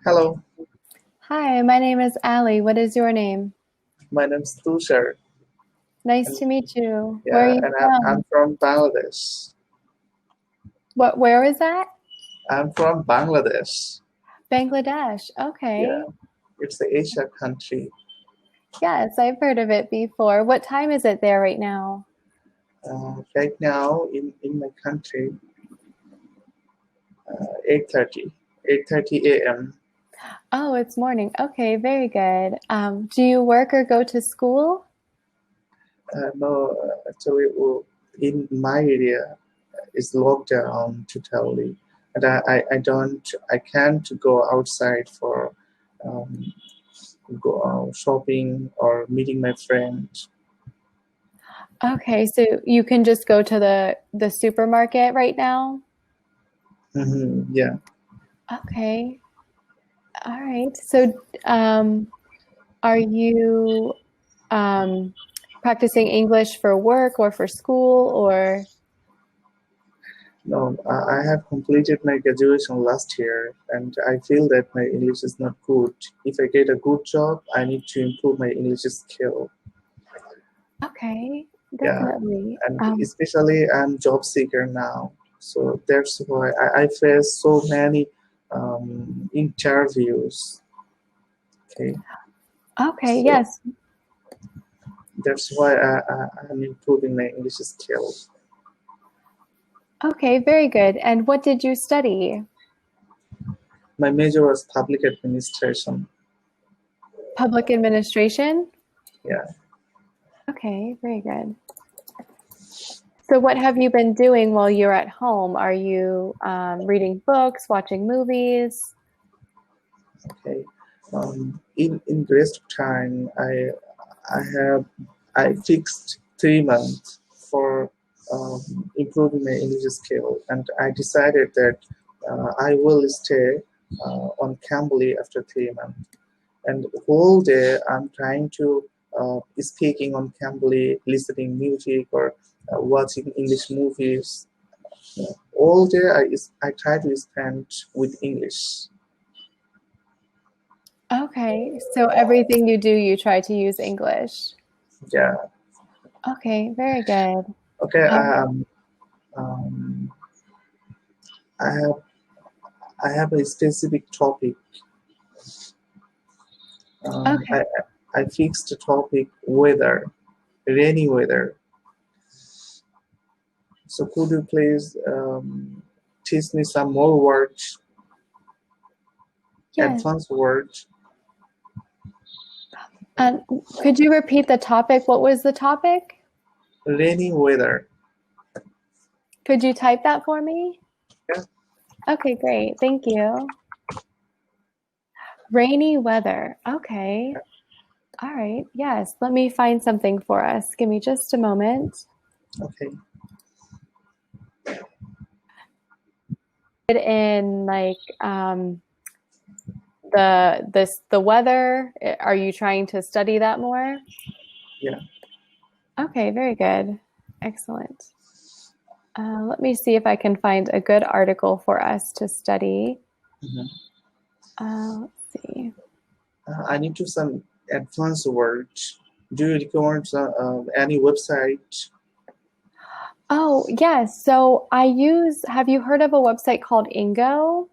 Hello, Hi, my name is Allie. What is your name? my name's Tushar, Nice and to meet you. Where are yeah, you and I'm from? from Bangladesh. Where is that? I'm from Bangladesh. Bangladesh. Yeah, Okay. it's the Asia country. Yes, I've heard of it before. What time is it there right now? Right now in my country, 8:30, 8:30 a.m. Oh, it's morning. Okay, very good. Do you work or go to school? No, actually, in my area, it's locked down totally, and I can't go outside for um, go shopping or meeting my friends. Okay, so you can just go to the supermarket right now? Yeah. Okay. All right. So, are you um, practicing English for work or for school or? No, I have completed my graduation last year, and I feel that my English is not good. If I get a good job, I need to improve my English skill. Okay, Yeah, definitely. and especially I'm job seeker now, so that's why I face so many interviews. Okay, Okay, so yes. that's why I'm improving my English skill. Okay, very good. And what did you study? My major was public administration. Public administration? Yeah. Okay, very good. So, what have you been doing while you're at home? Are you reading books, watching movies? Okay. In the rest of time, I have I fixed 3 months for improving my English skill, and I decided that I will stay on Cambly after 3 months. And whole day I'm trying to speaking on Cambly, listening music or watching English movies. All day I try to spend with English. Okay, so everything you do, you try to use English. Yeah. Okay, very good. Okay. Um, Um, I have I have a specific topic. okay, I fixed the topic weather, rainy weather. So could you please teach me some more words, yes. advanced words? And could you repeat the topic? What was the topic? Rainy weather. Could you type that for me? Yeah. Okay, great. Thank you. Rainy weather. Okay. All right. Yes. Let me find something for us. Give me just a moment. Okay. In like the weather. Are you trying to study that more? Yeah. Okay, very good. Excellent. Let me see if I can find a good article for us to study. Mhm. Let's see. I need to some advanced words. Do you recommend any website? Oh, yes. So have you heard of a website called Ingo?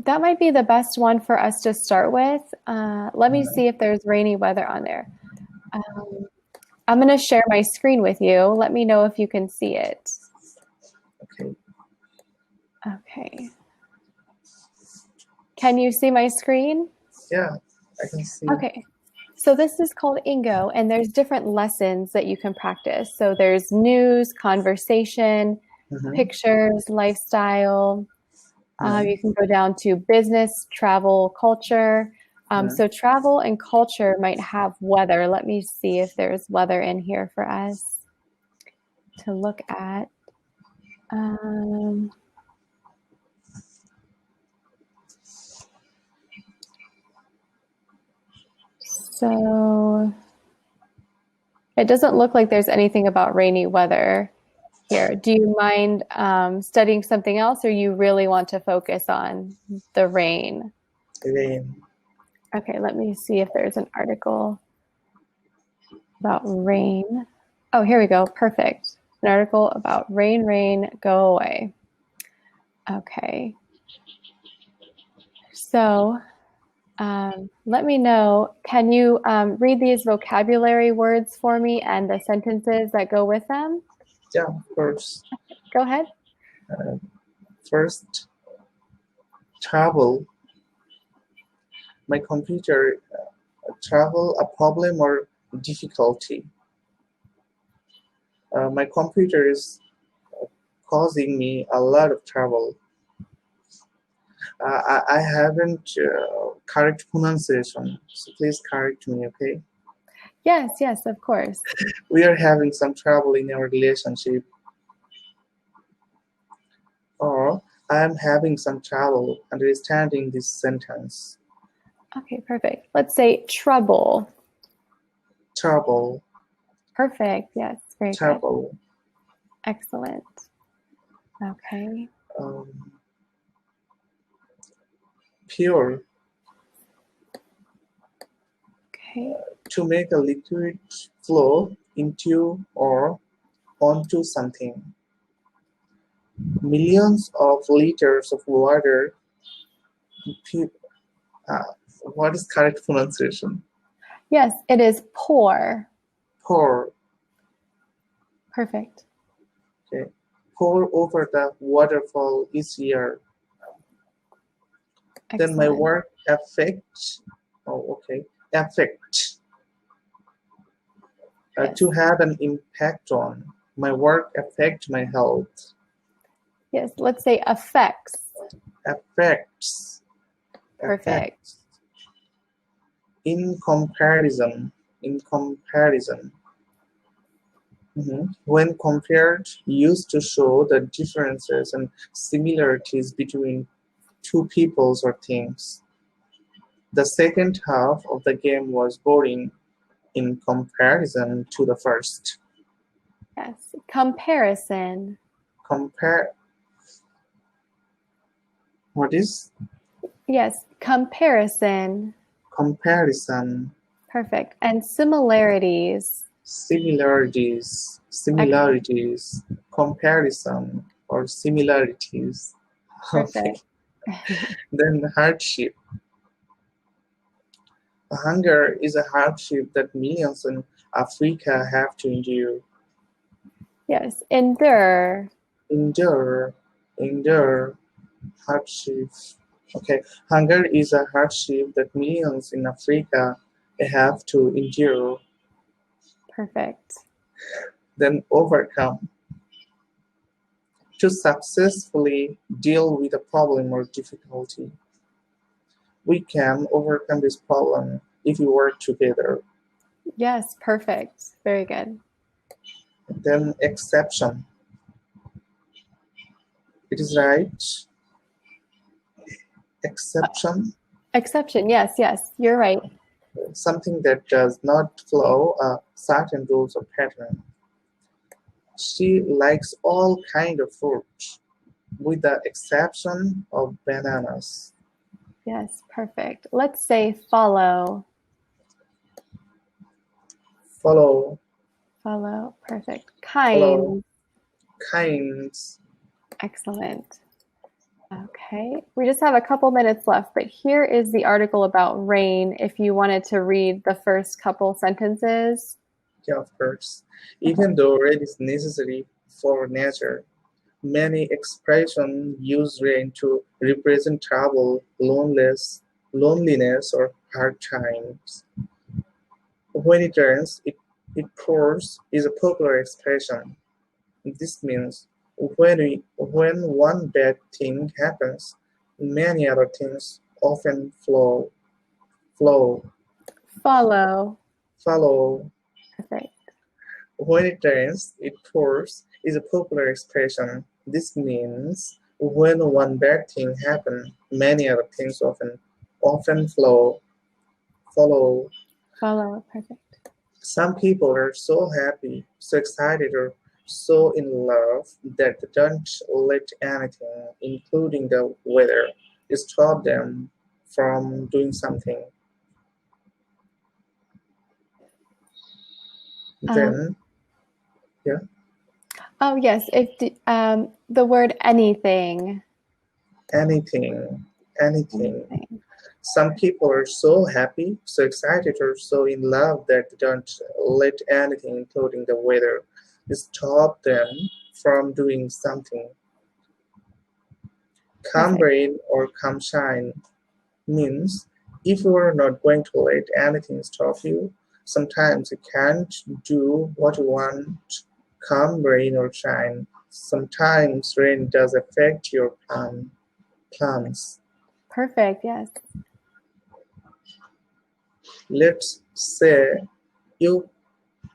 That might be the best one for us to start with. Let me see if there's rainy weather on there. Um, I'm going to share my screen with you. Let me know if you can see it. Okay. Okay. Can you see my screen? Yeah, I can see. Okay. So this is called Ingo, and there's different lessons that you can practice. So there's news, conversation, Mhm. pictures, lifestyle. Yeah. You can go down to business, travel, culture. Yeah. So travel and culture might have weather. Let me see if there's weather in here for us to look at. Um, so it doesn't look like there's anything about rainy weather. Here, do you mind studying something else, or you really want to focus on the rain? Rain. Okay, let me see if there's an article about rain. Oh, here we go. Perfect. An article about rain, rain, go away. Okay. So let me know, can you read these vocabulary words for me and the sentences that go with them? Yeah, of course. Go ahead. First, travel. My computer travel a problem or difficulty. My computer is causing me a lot of trouble. I haven't correct pronunciation, so please correct me, okay? Yes, yes, of course. We are having some trouble in our relationship, or I am having some trouble understanding this sentence. Okay, perfect. Let's say trouble. Trouble, Perfect. Yes, very good. trouble. Excellent. Okay. Pure. Okay. To make a liquid flow into or onto something. Millions of liters of water. What is correct pronunciation? Yes, it is pour. Pour. Perfect. Okay. Pour over the waterfall each year. Excellent. Then my work affects. Oh, okay. Affect. Yes. To have an impact on. My work affect my health. Yes, let's say affects. Affects. Perfect. Affects. In comparison. In comparison. When compared, used to show the differences and similarities between two peoples or things. The second half of the game was boring in comparison to the first. Yes, comparison. What is? Yes, comparison. Comparison. Perfect. And similarities. Similarities. Similarities. Comparison or similarities. Perfect. Okay. Then hardship. Hunger is a hardship that millions in Africa have to endure. Yes, endure. Endure. Endure. Hardship. Okay. Hunger is a hardship that millions in Africa have to endure. Perfect. Then overcome. To successfully deal with a problem or difficulty. We can overcome this problem if we work together. Yes, perfect. Very good. Then exception. It is right. Exception. Exception. Yes, yes, you're right. Something that does not follow a certain rules or pattern. She likes all kind of fruit, with the exception of bananas. Yes, perfect. Let's say follow. Follow. Follow. Perfect. Kind. Follow. Kinds. Excellent. Okay, we just have a couple minutes left, but here is the article about rain if you wanted to read the first couple sentences. Yeah, of course. Even though rain is necessary for nature, many expressions use rain to represent trouble, loneliness, or hard times. When it rains, it pours is a popular expression. This means when one bad thing happens, many other things often follow. Follow. Perfect. When it rains, it pours is a popular expression. This means when one bad thing happens, many other things often follow. Follow. Perfect. Some people are so happy, so excited, or so in love that they don't let anything, including the weather, stop them from doing something. Um, Then, yeah, oh yes, if the word anything. anything, anything. Anything. Some people are so happy, so excited, or so in love that they don't let anything, including the weather, stop them from doing something. Come Perfect. rain or come shine means if you are not going to let anything stop you, sometimes you can't do what you want, come rain or shine. Sometimes rain does affect your plans. Perfect. Yes. Let's say you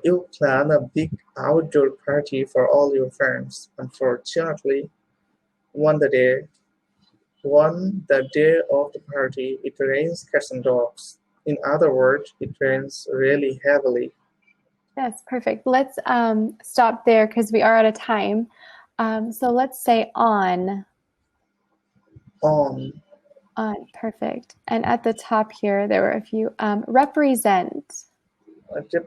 you plan a big outdoor party for all your friends. Unfortunately, one the day the day of the party it rains cats and dogs. In other words, it rains really heavily. Yes. Perfect. Let's stop there because we are out of time. So let's say on. On Perfect. And at the top here, there were a few. Represent. rep-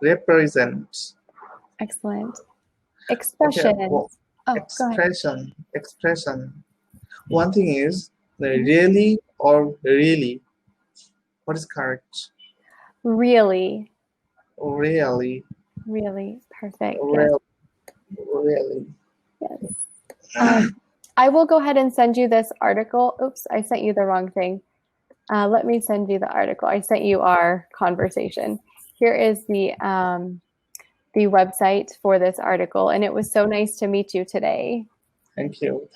represent. Excellent. Okay, well, Expressions. Oh, go ahead. expression. One thing is Mhm. really or really. What is correct? Really. Really, Really. Perfect. Yes. real, really. Yes. I will go ahead and send you this article. Oops, I sent you the wrong thing. Let me send you the article. I sent you our conversation. Here is the website for this article, and it was so nice to meet you today. Thank you. Thank